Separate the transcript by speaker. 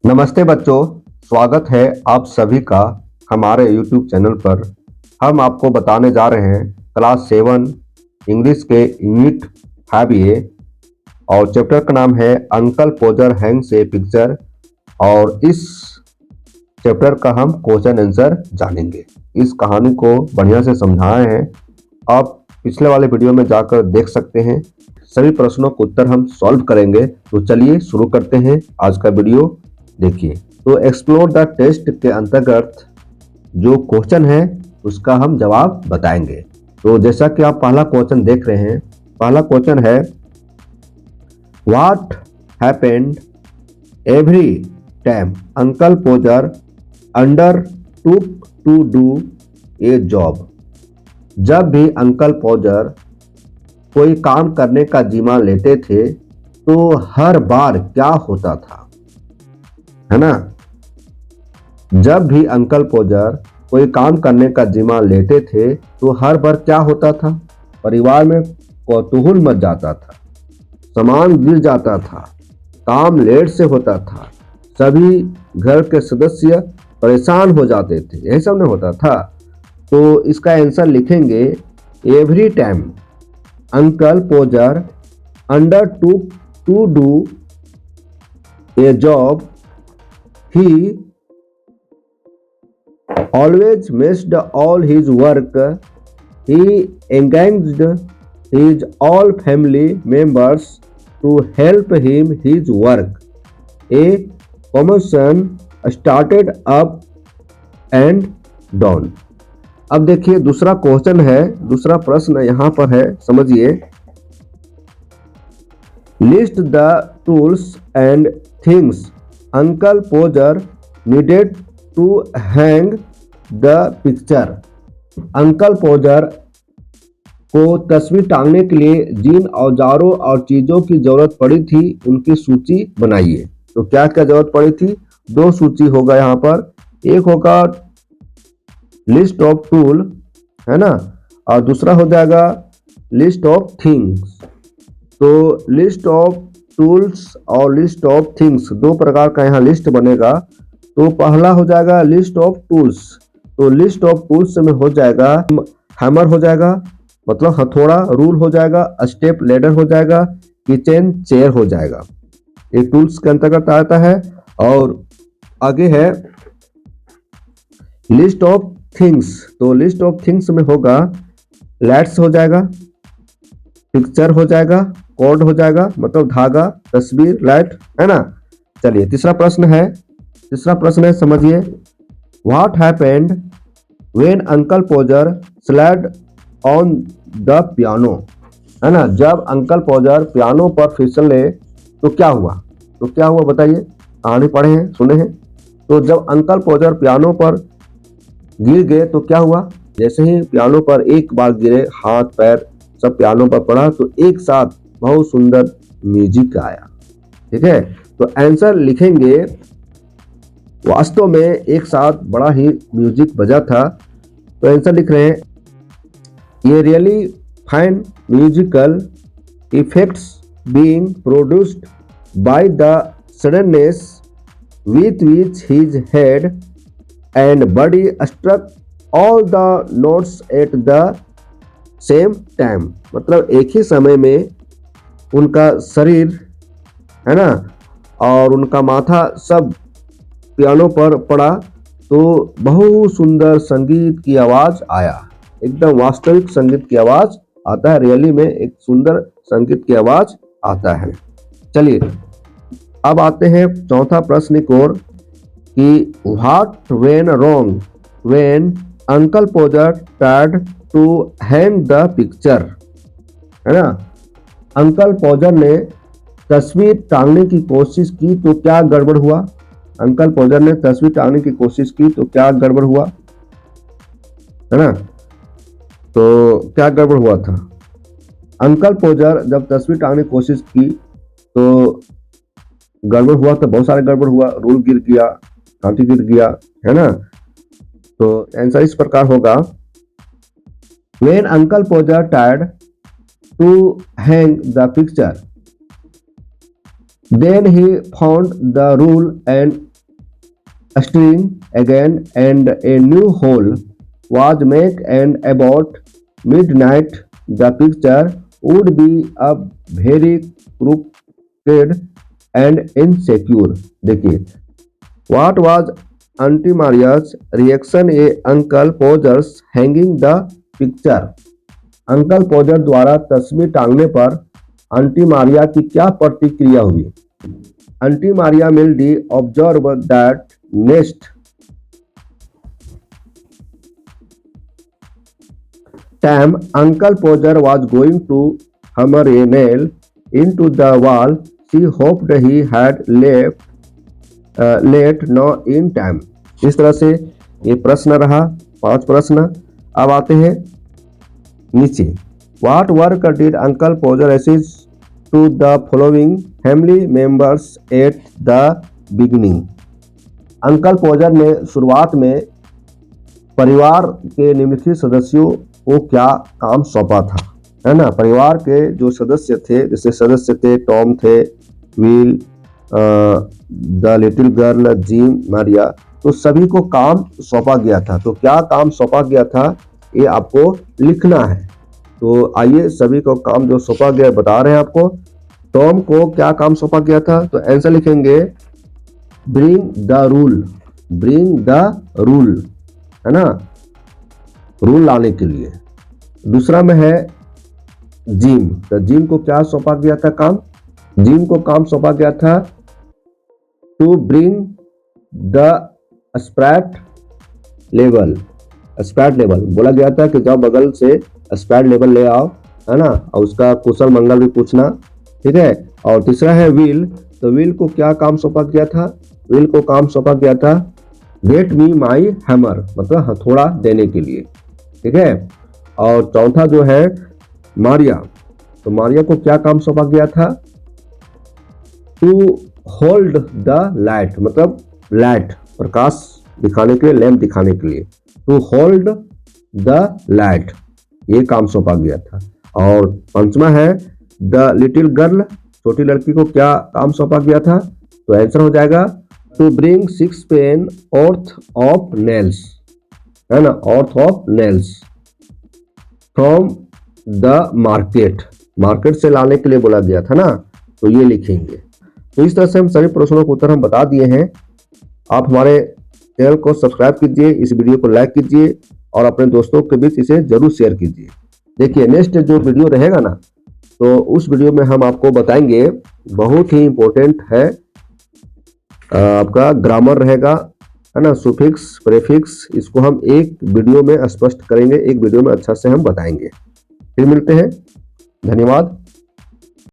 Speaker 1: नमस्ते बच्चों, स्वागत है आप सभी का हमारे YouTube चैनल पर। हम आपको बताने जा रहे हैं क्लास 7 इंग्लिश के यूनिट 5A और चैप्टर का नाम है अंकल पोजर हैंग्स ए पिक्चर। और इस चैप्टर का हम क्वेश्चन आंसर जानेंगे। इस कहानी को बढ़िया से समझाए हैं, आप पिछले वाले वीडियो में जाकर देख सकते हैं। सभी प्रश्नों का उत्तर हम सॉल्व करेंगे। तो चलिए शुरू करते हैं आज का वीडियो। देखिए, तो एक्सप्लोर द टेस्ट के अंतर्गत जो क्वेश्चन है उसका हम जवाब बताएंगे। तो जैसा कि आप पहला क्वेश्चन देख रहे हैं, पहला क्वेश्चन है what happened every time uncle Podger undertook to do a job. जब भी अंकल पोजर कोई काम करने का जिम्मा लेते थे तो हर बार क्या होता था, है ना। जब भी अंकल पोजर कोई काम करने का जिम्मा लेते थे तो हर बार क्या होता था, परिवार में कौतूहल मच जाता था, सामान गिर जाता था, काम लेट से होता था, सभी घर के सदस्य परेशान हो जाते थे, यही सब नहीं होता था। तो इसका आंसर लिखेंगे every time uncle Podger undertook to do a job he always missed all his work. He engaged his all family members to help him his work. A commotion started up and down. अब देखिए दूसरा question है, दूसरा प्रश्न यहाँ पर है, समझिए। List the tools and things uncle Podger needed to hang the picture. Uncle Podger को तस्वीर टांगने के लिए जिन औजारों और चीजों की जरूरत पड़ी थी उनकी सूची बनाइए। तो क्या क्या जरूरत पड़ी थी, दो सूची होगा यहाँ पर। एक होगा लिस्ट ऑफ टूल, है ना, और दूसरा हो जाएगा लिस्ट ऑफ थिंग्स। तो लिस्ट ऑफ टूल्स और लिस्ट ऑफ थिंग्स दो प्रकार का यहाँ लिस्ट बनेगा। तो पहला हो जाएगा लिस्ट ऑफ टूल्स। तो लिस्ट ऑफ टूल्स में हो जाएगा हैमर हो जाएगा, मतलब हथौड़ा, रूल हो जाएगा, स्टेप लेडर हो जाएगा, किचन चेयर हो जाएगा। ये टूल्स के अंतर्गत आता है। और आगे है लिस्ट ऑफ थिंग्स। तो लिस्ट ऑफ थिंग्स में होगा लाइट्स हो जाएगा, पिक्चर हो जाएगा, कॉर्ड हो जाएगा, मतलब धागा, तस्वीर, लाइट, है ना। चलिए तीसरा प्रश्न है, समझिए। What happened when uncle पोजर slide on the piano, है ना। जब अंकल पोजर पियानो पर फिसले तो क्या हुआ, बताइए। कहानी पढ़े हैं, सुने हैं। तो जब अंकल पोजर पियानो पर गिर गए तो क्या हुआ, जैसे ही पियानो पर एक बार गिरे, हाथ पैर सब पियानो पर पड़ा तो एक साथ बहुत सुंदर म्यूजिक आया। ठीक है, तो आंसर लिखेंगे वास्तव में एक साथ बड़ा ही म्यूजिक बजा था। तो आंसर लिख रहे हैं ये really fine musical effects being produced by the suddenness with which his head and body struck all the notes at the same time। मतलब एक ही समय में उनका शरीर, है ना, और उनका माथा सब पियानो पर पड़ा तो बहुत सुंदर संगीत की आवाज आया। एकदम वास्तविक संगीत की आवाज आता है, रियली में एक सुंदर संगीत की आवाज आता है। चलिए अब आते हैं चौथा प्रश्न की ओर कि what went wrong when uncle Podger tried to hang the picture, है ना। अंकल पोजर ने तस्वीर टांगने की कोशिश की तो क्या गड़बड़ हुआ, अंकल पोजर ने तस्वीर टांगने की कोशिश की तो क्या गड़बड़ हुआ, है ना। तो क्या गड़बड़ हुआ था, अंकल पोजर जब तस्वीर टांगने की कोशिश की तो गड़बड़ हुआ, तो बहुत सारे गड़बड़ हुआ, रूल गिर गया, कांटी गिर गया, है ना। तो आंसर इस प्रकार होगा when uncle Podger tried to hang the picture Then he found the rule and Stirring again, and a new hole was made, and about midnight the picture would be a very crooked and insecure. देखिए, what was Auntie Maria's reaction? A Uncle Poser's hanging the picture. Uncle Podger द्वारा तस्वीर टांगने पर aunty Maria की क्या प्रतिक्रिया हुई? Aunty Maria mildew observe that next time uncle पोजर was going to hammer a nail into the wall. She hoped he had late no in time. इस तरह से ये प्रश्न रहा, 5 प्रश्न। अब आते हैं नीचे। What work did Uncle Poser assist to the following family members at the beginning? Uncle Podger ने शुरुआत में परिवार के निम्नलिखित सदस्यों को क्या काम सौंपा था, है ना। परिवार के जो सदस्य थे, जैसे सदस्य थे टॉम थे, will, the little girl, gym, Maria, तो सभी को काम सौंपा गया था। तो क्या काम सौंपा गया था ये आपको लिखना है। तो आइए सभी को काम जो सौंपा गया बता रहे हैं आपको। टॉम को क्या काम सौंपा गया था? तो आंसर लिखेंगे bring the rule, bring the rule, है ना, रूल लाने के लिए। दूसरा में है जिम, तो जिम को क्या सौंपा गया था काम? जिम को काम सौंपा गया था to bring the spirit level. Spirit level बोला गया था कि जाओ बगल से स्प्रैट लेवल ले आओ, है ना, और उसका कुशल मंगल भी पूछना, ठीक है। और तीसरा है विल, तो विल को क्या काम सौंपा गया था? विल को काम सौंपा गया था गेट मी माई हैमर, मतलब हथौड़ा देने के लिए, ठीक है। और चौथा जो है मारिया, तो मारिया को क्या काम सौंपा गया था? टू होल्ड द लाइट, मतलब लाइट प्रकाश दिखाने के लिए, लैंप दिखाने के लिए, टू होल्ड द लाइट, ये काम सौंपा गया था। और पांचवा है द लिटिल गर्ल, छोटी लड़की को क्या काम सौंपा गया था? तो आंसर हो जाएगा to bring 6 penn'orth of nails, है ना, worth of nails from the market, market से लाने के लिए बोला गया था ना, तो ये लिखेंगे। तो इस तरह से हम सभी प्रश्नों के उत्तर हम बता दिए हैं। आप हमारे चैनल को सब्सक्राइब कीजिए, इस वीडियो को लाइक कीजिए और अपने दोस्तों के बीच इसे जरूर शेयर कीजिए। देखिए नेक्स्ट जो वीडियो रहेगा ना, तो उस वीडियो में हम आपको बताएंगे, बहुत ही इंपॉर्टेंट है, आपका ग्रामर रहेगा, है ना, सुफिक्स, प्रीफिक्स, इसको हम एक वीडियो में स्पष्ट करेंगे, एक वीडियो में अच्छा से हम बताएंगे। फिर मिलते हैं, धन्यवाद।